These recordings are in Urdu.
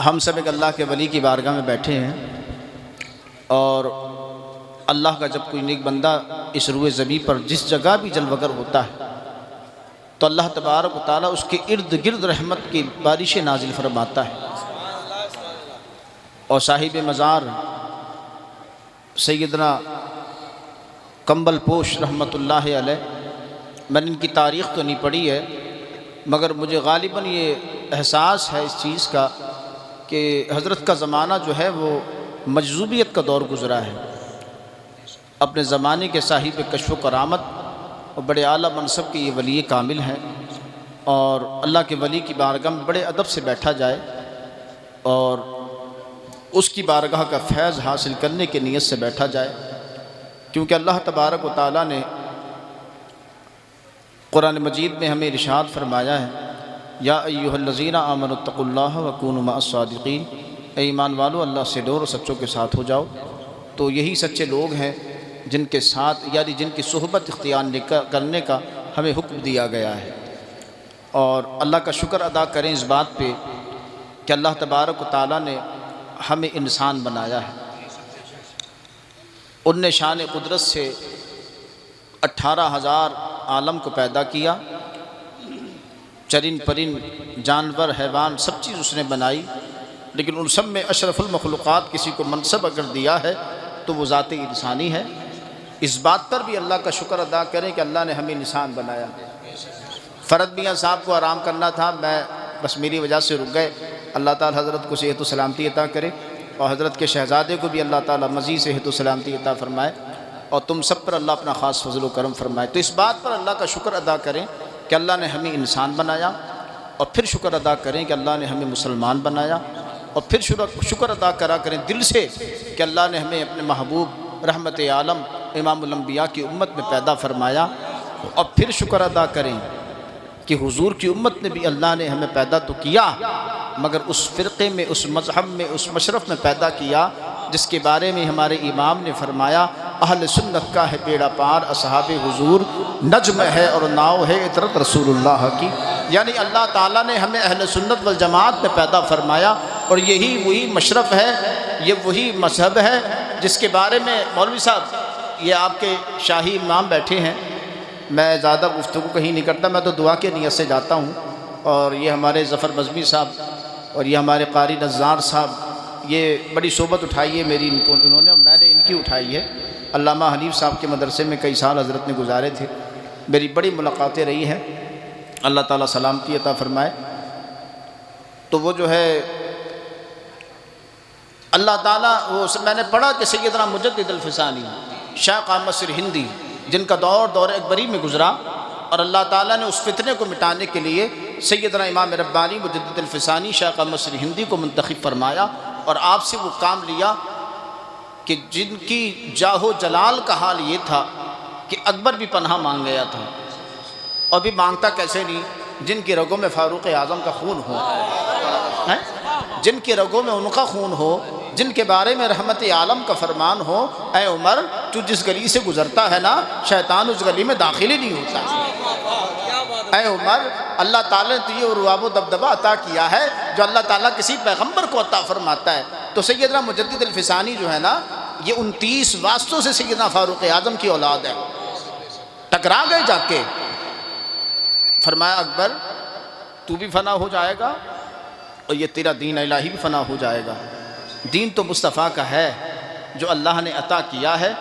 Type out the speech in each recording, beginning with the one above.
ہم سب ایک اللہ کے ولی کی بارگاہ میں بیٹھے ہیں، اور اللہ کا جب کوئی نیک بندہ اس روئے زمین پر جس جگہ بھی جلوگر ہوتا ہے تو اللہ تبارک و تعالیٰ اس کے ارد گرد رحمت کی بارشیں نازل فرماتا ہے۔ اور صاحب مزار سیدنا کمبل پوش رحمت اللہ علیہ، میں نے ان کی تاریخ تو نہیں پڑھی ہے مگر مجھے غالباً یہ احساس ہے اس چیز کا کہ حضرت کا زمانہ جو ہے وہ مجذوبیت کا دور گزرا ہے۔ اپنے زمانے کے صاحب کشف و کرامت اور بڑے اعلیٰ منصب کے یہ ولی کامل ہیں، اور اللہ کے ولی کی بارگاہ میں بڑے ادب سے بیٹھا جائے اور اس کی بارگاہ کا فیض حاصل کرنے کی نیت سے بیٹھا جائے، کیونکہ اللہ تبارک و تعالیٰ نے قرآن مجید میں ہمیں ارشاد فرمایا ہے، یا ایھا الذین آمنوا اتقوا اللہ وکونوا مع الصادقین، اے ایمان والو اللہ سے ڈرو اور سچوں کے ساتھ ہو جاؤ۔ تو یہی سچے لوگ ہیں جن کے ساتھ یعنی جن کی صحبت اختیار کرنے کا ہمیں حکم دیا گیا ہے، اور اللہ کا شکر ادا کریں اس بات پہ کہ اللہ تبارک و تعالیٰ نے ہمیں انسان بنایا ہے۔ ان نے شان قدرت سے 18,000 عالم کو پیدا کیا، چرند پرند جانور حیوان سب چیز اس نے بنائی، لیکن ان سب میں اشرف المخلوقات کسی کو منصب اگر دیا ہے تو وہ ذات انسانی ہے۔ اس بات پر بھی اللہ کا شکر ادا کریں کہ اللہ نے ہمیں انسان بنایا۔ فرد میاں صاحب کو آرام کرنا تھا، میں بس میری وجہ سے رک گئے، اللہ تعالی حضرت کو صحت و سلامتی عطا کرے، اور حضرت کے شہزادے کو بھی اللہ تعالی مزید صحت و سلامتی عطا فرمائے، اور تم سب پر اللہ اپنا خاص فضل و کرم فرمائے۔ تو اس بات پر اللہ کا شکر ادا کریں کہ اللہ نے ہمیں انسان بنایا، اور پھر شکر ادا کریں کہ اللہ نے ہمیں مسلمان بنایا، اور پھر شکر ادا کرا کریں دل سے کہ اللہ نے ہمیں اپنے محبوب رحمت عالم امام الانبیاء کی امت میں پیدا فرمایا، اور پھر شکر ادا کریں کہ حضور کی امت نے بھی اللہ نے ہمیں پیدا تو کیا مگر اس فرقے میں، اس مذہب میں، اس مشرف میں پیدا کیا جس کے بارے میں ہمارے امام نے فرمایا، اہل سنت کا ہے بیڑا پار اصحاب حضور، نجم ہے اور ناؤ ہے عطرت رسول اللہ کی۔ یعنی اللہ تعالیٰ نے ہمیں اہل سنت والجماعت میں پیدا فرمایا، اور یہی وہی مشرف ہے، یہ وہی مذہب ہے جس کے بارے میں مولوی صاحب یہ آپ کے شاہی امام بیٹھے ہیں، میں زیادہ گفتگو کہیں نہیں کرتا، میں تو دعا کے نیت سے جاتا ہوں، اور یہ ہمارے ظفر بزمی صاحب اور یہ ہمارے قاری نزار صاحب، یہ بڑی صحبت اٹھائی ہے میری انہوں نے، اور میں نے ان کی اٹھائی ہے۔ علامہ حنیف صاحب کے مدرسے میں کئی سال حضرت نے گزارے تھے، میری بڑی ملاقاتیں رہی ہیں، اللہ تعالیٰ سلامتی عطا فرمائے۔ تو وہ جو ہے اللہ تعالیٰ وہ میں نے پڑھا کہ سیدنا مجدد الفسانی شیخ احمد سرہندی جن کا دور اکبری میں گزرا، اور اللہ تعالیٰ نے اس فتنے کو مٹانے کے لیے سیدنا امام ربانی مجدد الفسانی شیخ احمد سرہندی کو منتخب فرمایا، اور آپ سے وہ کام لیا کہ جن کی جاہ و جلال کا حال یہ تھا کہ اکبر بھی پناہ مانگ گیا تھا، اور بھی مانگتا کیسے نہیں، جن کی رگوں میں فاروق اعظم کا خون ہو، جن کی رگوں میں ان کا خون ہو، جن کے بارے میں رحمت عالم کا فرمان ہو، اے عمر تو جس گلی سے گزرتا ہے نا شیطان اس گلی میں داخل ہی نہیں ہوتا۔ اے عمر اللہ تعالیٰ نے تجھے رعب و دبدبہ عطا کیا ہے جو اللہ تعالیٰ کسی پیغمبر کو عطا فرماتا ہے۔ تو سیدنا مجدد الفسانی جو ہے نا یہ 29 واسطوں سے سیدنا فاروق اعظم کی اولاد ہے، ٹکرا گئے جا کے، فرمایا اکبر تو بھی فنا ہو جائے گا اور یہ تیرا دین الہی بھی فنا ہو جائے گا۔ دین تو مصطفیٰ کا ہے جو اللہ نے عطا کیا ہے،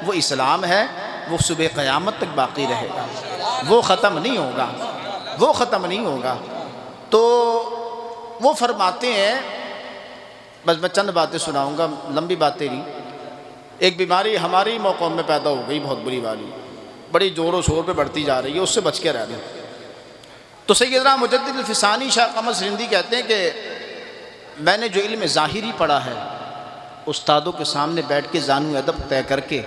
وہ اسلام ہے، وہ صبح قیامت تک باقی رہے گا، وہ ختم نہیں ہوگا، وہ ختم نہیں ہوگا۔ تو وہ فرماتے ہیں، بس میں چند باتیں سناؤں گا، لمبی باتیں نہیں۔ ایک بیماری ہماری قوم میں پیدا ہو گئی بہت بری والی، بڑی زور و شور پہ بڑھتی جا رہی ہے، اس سے بچ کے رہنا۔ تو سیدنا مجدد الفسانی شیخ احمد سرہندی کہتے ہیں کہ میں نے جو علم ظاہری پڑھا ہے استادوں کے سامنے بیٹھ کے زانو ادب طے کر کے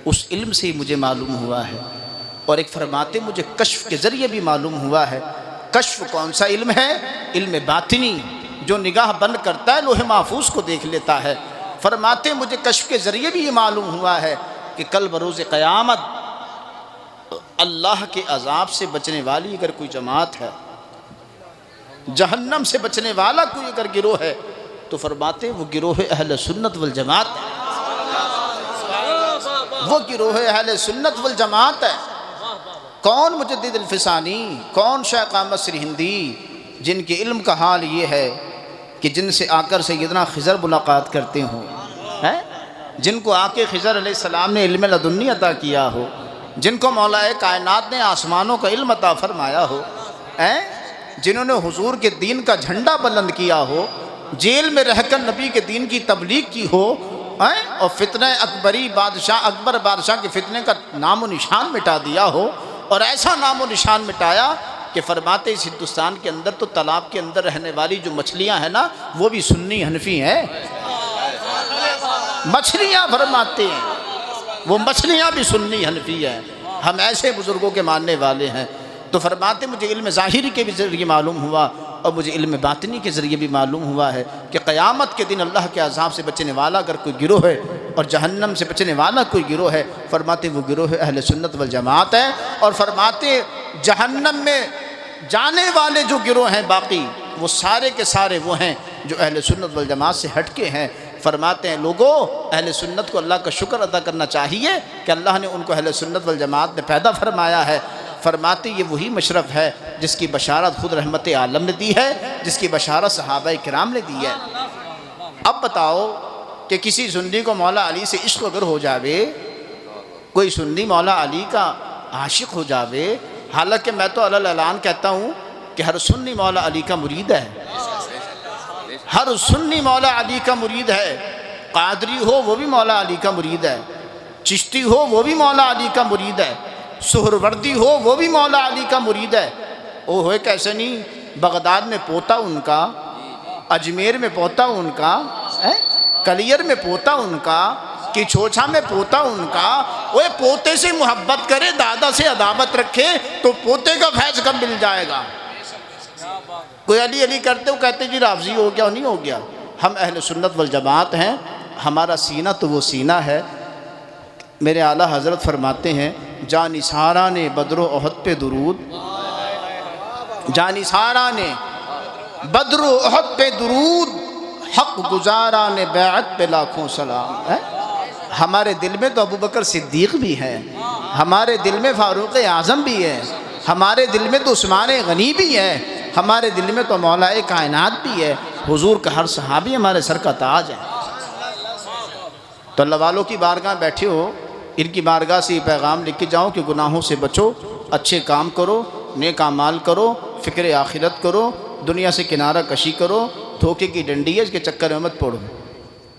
اس علم سے ہی مجھے معلوم ہوا ہے، اور ایک فرماتے مجھے کشف کے ذریعے بھی معلوم ہوا ہے۔ کشف کون سا علم ہے؟ علم باطنی جو نگاہ بند کرتا ہے لوح محفوظ کو دیکھ لیتا ہے۔ فرماتے مجھے کشف کے ذریعے بھی یہ معلوم ہوا ہے کہ کل بروز قیامت اللہ کے عذاب سے بچنے والی اگر کوئی جماعت ہے، جہنم سے بچنے والا کوئی اگر گروہ ہے تو فرماتے وہ گروہ اہل سنت والجماعت ہے، وہ گروہ اہل سنت والجماعت ہے۔ کون مجدد الفسانی، کون شیخ احمد سرہندی، جن کے علم کا حال یہ ہے کہ جن سے آ کر سیدنا خضر ملاقات کرتے ہوں، جن کو آ کے خضر علیہ السلام نے علم لدنی عطا کیا ہو، جن کو مولا کائنات نے آسمانوں کا علم عطا فرمایا ہو، جنہوں نے حضور کے دین کا جھنڈا بلند کیا ہو، جیل میں رہ کر نبی کے دین کی تبلیغ کی ہو، اور فتنہ اکبر بادشاہ کے فتنے کا نام و نشان مٹا دیا ہو، اور ایسا نام و نشان مٹایا کہ فرماتے اس ہندوستان کے اندر تو تالاب کے اندر رہنے والی جو مچھلیاں ہیں نا وہ بھی سنی حنفی ہیں، مچھلیاں فرماتے ہیں وہ مچھلیاں بھی سنی حنفی ہیں۔ ہم ایسے بزرگوں کے ماننے والے ہیں۔ تو فرماتے مجھے علم ظاہری کے بھی ذریعے معلوم ہوا اور مجھے علم باطنی کے ذریعے بھی معلوم ہوا ہے کہ قیامت کے دن اللہ کے عذاب سے بچنے والا اگر کوئی گروہ ہے اور جہنم سے بچنے والا کوئی گروہ ہے، فرماتے وہ گروہ اہل سنت والجماعت ہے۔ اور فرماتے جہنم میں جانے والے جو گروہ ہیں باقی وہ سارے کے سارے وہ ہیں جو اہل سنت والجماعت سے ہٹ کے ہیں۔ فرماتے ہیں لوگوں اہل سنت کو اللہ کا شکر ادا کرنا چاہیے کہ اللہ نے ان کو اہل سنت والجماعت میں پیدا فرمایا ہے۔ فرماتے یہ وہی مشرف ہے جس کی بشارت خود رحمت عالم نے دی ہے، جس کی بشارت صحابہ کرام نے دی ہے۔ اب بتاؤ کہ کسی سنی کو مولا علی سے عشق اگر ہو جاوے، کوئی سنی مولا علی کا عاشق ہو جاوے، حالانکہ میں تو علی اعلان کہتا ہوں کہ ہر سنی مولا علی کا مرید ہے، ہر سنی مولا علی کا مرید ہے۔ قادری ہو وہ بھی مولا علی کا مرید ہے، چشتی ہو وہ بھی مولا علی کا مرید ہے، سہروردی ہو وہ بھی مولا علی کا مرید ہے۔ او ہوئے کیسے نہیں، بغداد میں پوتا ان کا، اجمیر میں پوتا ان کا، کلیر میں پوتا ان کا، کی چھوچا میں پوتا ان کا۔ وہ پوتے سے محبت کرے، دادا سے عداوت رکھے تو پوتے کا فیض کب مل جائے گا؟ کوئی علی علی کرتے ہو کہتے جی رافضی ہو گیا، نہیں ہو گیا۔ ہم اہل سنت والجماعت ہیں، ہمارا سینہ تو وہ سینہ ہے۔ میرے اعلیٰ حضرت فرماتے ہیں جانثارا نے بدر و احد پہ درود، جانثارا نے بدر و احد پہ درود، حق گزارا نے بیعت پہ لاکھوں سلام۔ ہمارے دل میں تو ابوبکر صدیق بھی ہے، ہمارے دل میں فاروق اعظم بھی ہے، ہمارے دل میں تو عثمان غنی بھی ہے، ہمارے دل میں تو مولا کائنات بھی ہے۔ حضور کا ہر صحابی ہمارے سر کا تاج ہے۔ تو اللہ والوں کی بارگاہ بیٹھے ہو، ان کی بارگاہ سے یہ پیغام لکھ کے جاؤ کہ گناہوں سے بچو، اچھے کام کرو، نیک اعمال کرو، فکر آخرت کرو، دنیا سے کنارہ کشی کرو، دھوکے کی ڈنڈی ہے اس کے چکر میں مت پڑو۔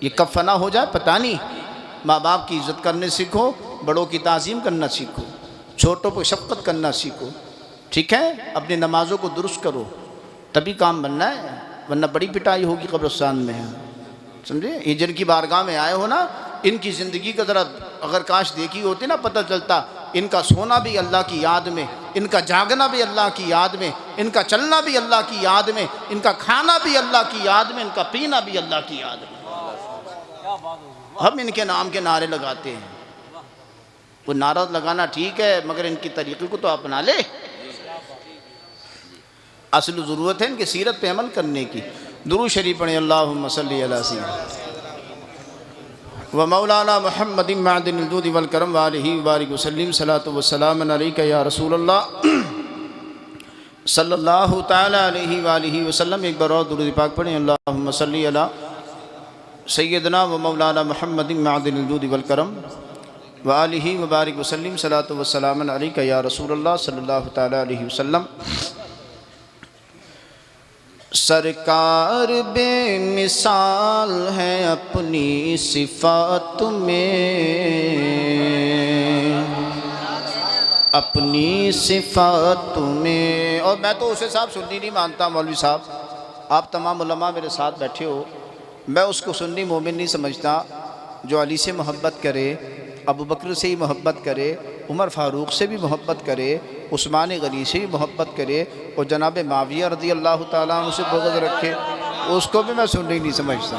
یہ کب فنا ہو جائے پتہ نہیں۔ ماں باپ کی عزت کرنے سیکھو، بڑوں کی تعظیم کرنا سیکھو، چھوٹوں پہ شفقت کرنا سیکھو، ٹھیک ہے؟ اپنی نمازوں کو درست کرو، تبھی کام بننا ہے، ورنہ بڑی پٹائی ہوگی قبرستان میں۔ سمجھے؟ یہ جن کی بارگاہ میں آئے ہو نا، ان کی زندگی کا ذرا اگر کاش دیکھی ہوتی نا، پتہ چلتا ان کا سونا بھی اللہ کی یاد میں، ان کا جاگنا بھی اللہ کی یاد میں، ان کا چلنا بھی اللہ کی یاد میں، ان کا کھانا بھی اللہ کی یاد میں، ان کا پینا بھی اللہ کی یاد میں۔ ہم ان کے نام کے نعرے لگاتے ہیں، وہ نعرہ لگانا ٹھیک ہے مگر ان کی طریقے کو تو اپنا لے۔ اصل ضرورت ہے ان کی سیرت پہ عمل کرنے کی۔ درود شریف پڑھیں، اللہم صلی علی سیدنا و مولانا محمد معدن الجود والکرم وآلہ وبارک وسلم، صلاۃ والسلام علیک یا رسول اللہ صلی اللہ تعالی علیہ وآلہ وسلم۔ ایک بار اور درود پاک پڑھیں، اللہم صلی علی سیدنا و مولانا محمد معدن الجود والکرم وآلہ وبارک وسلم، صلاۃ والسلام علیک یا رسول اللہ صلی اللہ تعالی علیہ وسلم۔ سرکار بے مثال ہے اپنی صفات میں، اپنی صفات میں۔ اور میں تو اسے صاحب سنی نہیں مانتا مولوی صاحب، آپ تمام علماء میرے ساتھ بیٹھے ہو، میں اس کو سنی مومن نہیں سمجھتا جو علی سے محبت کرے، ابو بکر سے ہی محبت کرے، عمر فاروق سے بھی محبت کرے، عثمان غنی سے بھی محبت کرے، اور جناب معاویہ رضی اللہ تعالیٰ عنہ سے بغض رکھے، اس کو بھی میں سنی نہیں سمجھتا۔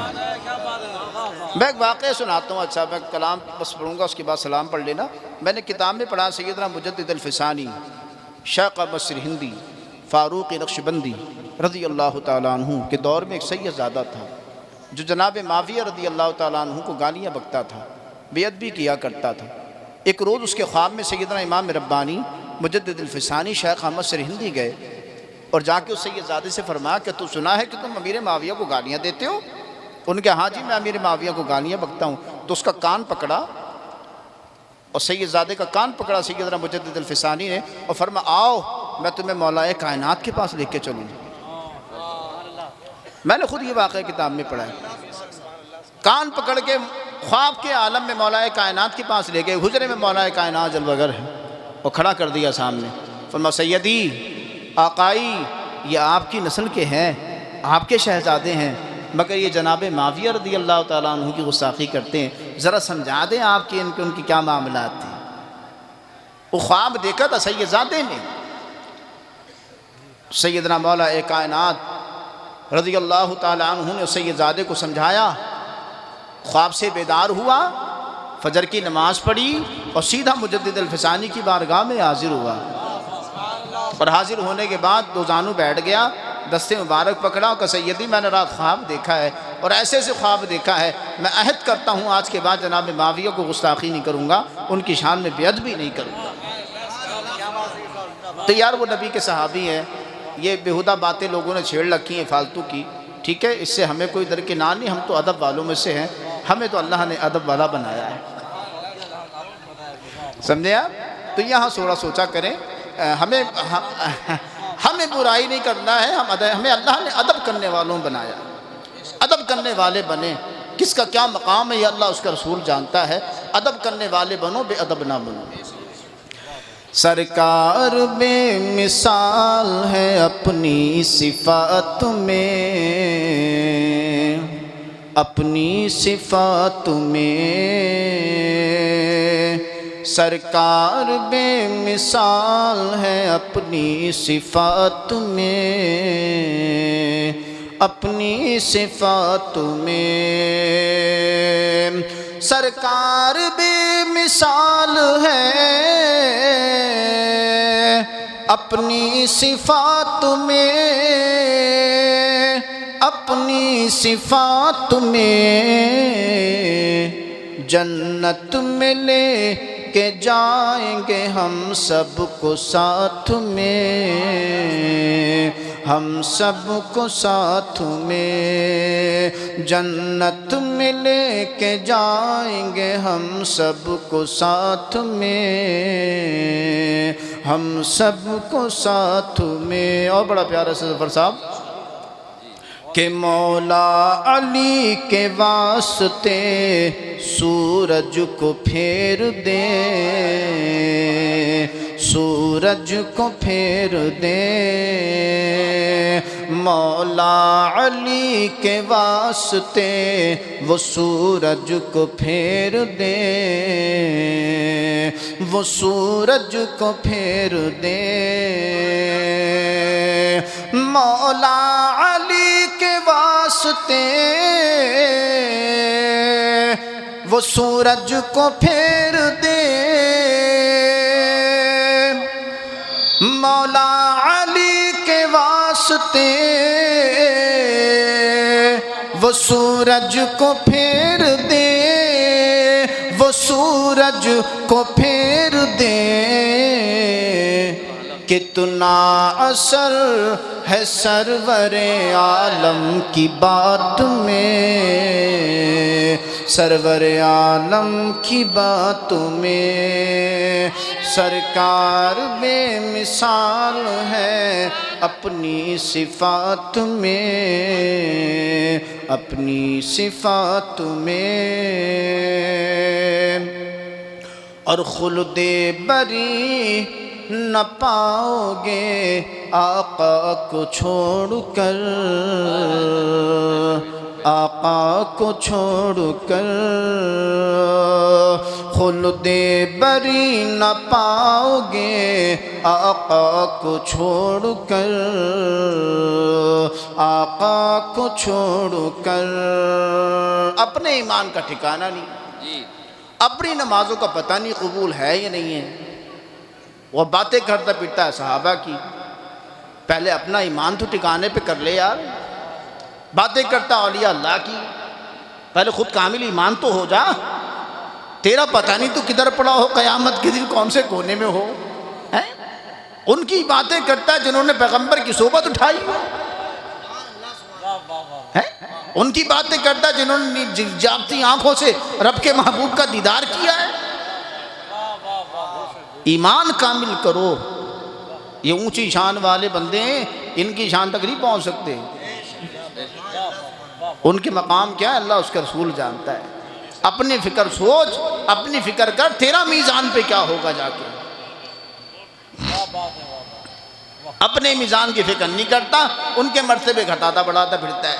میں ایک واقعہ سناتا ہوں، اچھا میں کلام بس پڑھوں گا، اس کے بعد سلام پڑھ لینا۔ میں نے کتاب میں پڑھا سیدنا مجدد الفسانی شیخ احمد سرہندی فاروق نقشبندی رضی اللہ تعالیٰ عنہ کے دور میں ایک سید زادہ تھا، جو جناب معاویہ رضی اللہ تعالیٰ عنہ کو گالیاں بکتا تھا، بے ادبی کیا کرتا تھا، ایک روز اس کے خواب میں سیدنا امام ربانی مجدد الفسانی شیخ احمد سرہندی گئے اور جا کے اس سیدزادے سے فرمایا کہ تو سنا ہے کہ تم امیر معاویہ کو گالیاں دیتے ہو؟ ان کے ہاں جی میں امیر معاویہ کو گالیاں بکتا ہوں۔ تو اس کا کان پکڑا اور سیدزادے کا کان پکڑا سیدنا مجدد الفسانی نے اور فرمایا آؤ میں تمہیں مولا کائنات کے پاس لے کے چلوں۔ میں نے خود یہ واقعہ کتاب میں پڑھا ہے، کان پکڑ کے خواب کے عالم میں مولا کائنات کے پاس لے گئے، حجرے میں مولا کائنات جلوہ گر ہے اور کھڑا کر دیا سامنے، فرمایا سیدی آقائی یہ آپ کی نسل کے ہیں، آپ کے شہزادے ہیں، مگر یہ جناب معاویہ رضی اللہ تعالیٰ عنہ کی گستاخی کرتے ہیں، ذرا سمجھا دیں آپ کی ان کی کیا معاملات تھے۔ وہ خواب دیکھا تھا سیدزادے نے، سیدنا مولا کائنات رضی اللہ تعالیٰ عنہ نے سیدزادے کو سمجھایا، خواب سے بیدار ہوا، فجر کی نماز پڑھی اور سیدھا مجدد الفسانی کی بارگاہ میں حاضر ہوا، اور حاضر ہونے کے بعد دو زانو بیٹھ گیا، دستے مبارک پکڑا اور کہا سیدی میں نے رات خواب دیکھا ہے اور ایسے ایسے خواب دیکھا ہے، میں عہد کرتا ہوں آج کے بعد جناب معاویہ کو گستاخی نہیں کروں گا، ان کی شان میں بے ادبی نہیں کروں گا۔ تو یار وہ نبی کے صحابی ہیں، یہ بیہودہ باتیں لوگوں نے چھیڑ رکھی ہیں فالتو کی، ٹھیک ہے، اس سے ہمیں کوئی درکنار نہیں، ہم تو ادب والوں میں سے ہیں، ہمیں تو اللہ نے ادب والا بنایا ہے، سمجھے آپ؟ تو یہاں تھوڑا سوچا کریں، ہمیں برائی نہیں کرنا ہے، ہمیں اللہ نے ادب کرنے والوں بنایا، ادب کرنے والے بنے، کس کا کیا مقام ہے یہ اللہ اس کا رسول جانتا ہے، ادب کرنے والے بنو، بے ادب نہ بنو۔ سرکار بے مثال ہے اپنی صفات میں، اپنی صفات میں، سرکار بے مثال ہے اپنی صفات میں، اپنی صفات میں، سرکار بے مثال ہے اپنی صفات میں، اپنی صفات میں، جنت میں لے کے جائیں گے ہم سب کو ساتھ میں، ہم سب کو ساتھ میں، جنت میں لے کے جائیں گے ہم سب کو ساتھ میں، ہم سب کو ساتھ میں۔ اور بڑا پیارا سے ظفر صاحب کہ مولا علی کے واسطے سورج کو پھیر دے، سورج کو پھیر دے، مولا علی کے واسطے وہ سورج کو پھیر دے، وہ سورج کو پھیر دے، مولا علی کے واسطے وہ سورج کو پھیر دے، مولا علی کے واسطے وہ سورج کو پھیر دے، وہ سورج کو پھیر دے، کتنا اثر ہے سرور عالم کی بات میں، سرور عالم کی بات میں، سرکار بے مثال ہے اپنی صفات میں، اپنی صفات میں، اور خلد بری نہ پاؤ گے آقا کو چھوڑ کر، آقا کو چھوڑ کر، خلد بری نہ پاؤ گے آقا کو چھوڑ کر، آقا کو چھوڑ کر۔ اپنے ایمان کا ٹھکانہ نہیں، اپنی نمازوں کا پتہ نہیں قبول ہے یا نہیں ہے، وہ باتیں کرتا پھرتا ہے صحابہ کی، پہلے اپنا ایمان تو ٹھکانے پہ کر لے یار، باتیں کرتا اولیاء اللہ کی، پہلے خود کامل ایمان تو ہو جا، تیرا پتہ نہیں تو کدھر پڑا ہو، قیامت کے دن کون سے کونے میں ہو. ان کی باتیں کرتا ہے جنہوں نے پیغمبر کی صحبت اٹھائی ہے، ان کی باتیں کرتا ہے جنہوں نے جاگتی آنکھوں سے رب کے محبوب کا دیدار کیا ہے. ایمان کامل کرو. یہ اونچی شان والے بندے ہیں، ان کی شان تک نہیں پہنچ سکتے. ان کے مقام کیا ہے اللہ اس کے رسول جانتا ہے. اپنی فکر سوچ، اپنی فکر کر، تیرا میزان پہ کیا ہوگا جا کے. اپنے میزان کی فکر نہیں کرتا، ان کے مرتبے گھٹاتا بڑھاتا پھرتا ہے.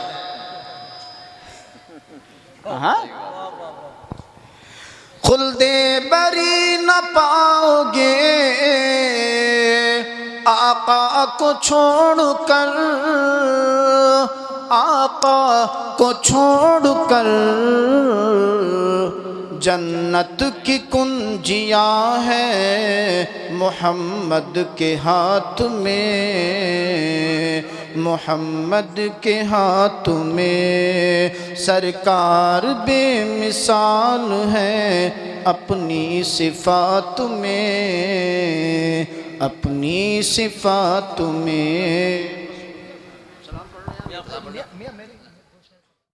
خلد بری نہ پاؤ گے آقا کو چھوڑ کر، آقا کو چھوڑ کر. جنت کی کنجیاں ہیں محمد کے ہاتھ میں، محمد کے ہاتھ میں. سرکار بے مثال ہے اپنی صفات میں، اپنی صفات میں.